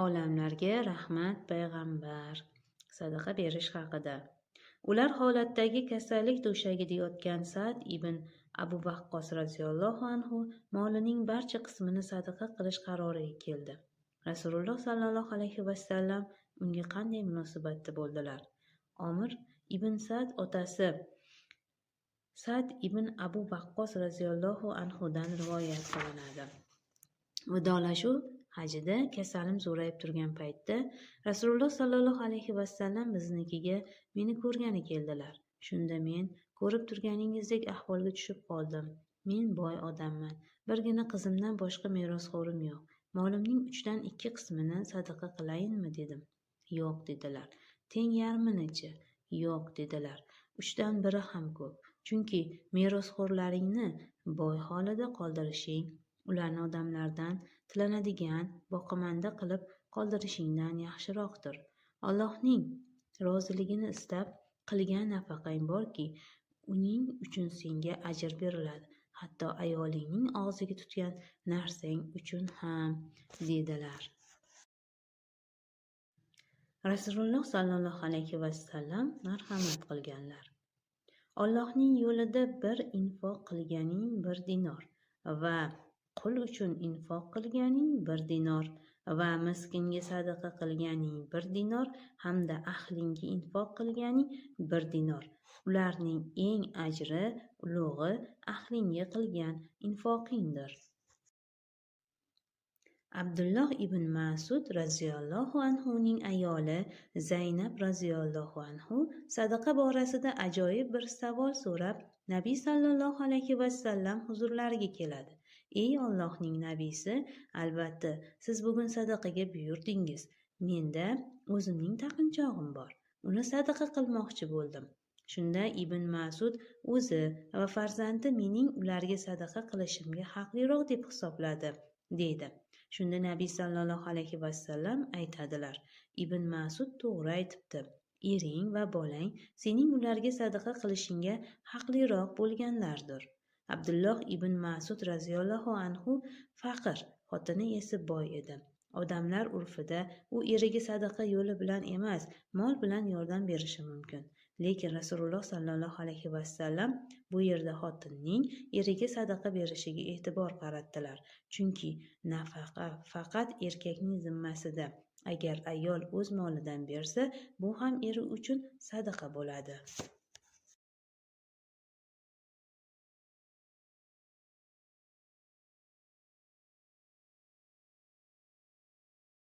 Olamlarga rahmat payg'ambar sadaqa berish haqida. Ular holatdagi kasallik to'shagida yotgan Sa'd ibn Abu Waqqos radhiyallohu anhu molining barcha qismini sadaqa qilish qaroriga keldi. Rasululloh sallallohu alayhi vasallam unga qanday munosabatda bo'ldilar? Omir ibn Sa'd otasi Sa'd ibn Abu Waqqos radhiyallohu anhudan rivoyat qilinadi. Vidolashuv hajida kasalim zo'rayib turgan paytda Rasululloh sallallohu alayhi vasallam biznikiga meni ko'rgani keldilar. Shunda men ko'rib turganingizdek ahvolga tushib qoldim. Men boy odamman. Birgina qizimdan boshqa merosxo'rim yo'q. Molimning 3/2 qismini sadaqa qilayinmi dedim. Yo'q dedilar. Teng yarmini-chi? Yo'q dedilar. 3/1 ham ko'p. Chunki merosxo'rlaringni boy holida qoldirishing ularni odamlardan tilanadigan boqimanda qilib qoldirishingdan yaxshiroqdir. Allohning roziligini istab qilgan nafaqang borki, uning uchun senga ajr beriladi. Hatto ayolingning og'ziga tutgan narsang uchun ham, dedilar. Rasululloh sallallohu alayhi vasallam marhamat qilganlar. Allohning yo'lida bir infoq qilganing 1 dinor va qul uchun infoq qilganing 1 dinor va miskinga sadaqa qilganing 1 dinor hamda ahlingga infoq qilganing 1 dinor. Ularning eng ajri ulug'i ahlingga qilgan infoqingdir. Abdulloh ibn Mas'ud raziyallohu anhuning ayoli Zaynab raziyallohu anhu sadaqa borasida ajoyib bir savol so'rab Nabiy sallallohu alayhi vasallam huzurlariga keladi. Ey Allohning nabiysi, albatta siz bugun sadaqaga buyurdingiz. Menda o'zimning taqinchog'im bor. Uni sadaqa qilmoqchi bo'ldim. Shunda Ibn Mas'ud o'zi va farzandi mening ularga sadaqa qilishimga haqliroq deb hisobladi, deydi. Shunda Nabiy sallallohu alayhi vasallam aytadilar: Ibn Mas'ud to'g'ri aytibdi. Ering va bolang sening ularga sadaqa qilishingga haqliroq bo'lganlardir. Abdulloh ibn Mas'ud raziyallohu anhu faqir, xotini esa boy edi. Odamlar urfida u eriga sadaqa yo'li bilan emas, mol bilan yordam berishi mumkin. Lekin Rasululloh sallallohu alayhi vasallam bu yerda xotinning eriga sadaqa berishiga e'tibor qaratdilar. Chunki nafaqa faqat erkakning zimmasida. Agar ayol o'z molidan bersa, bu ham eri uchun sadaqa bo'ladi.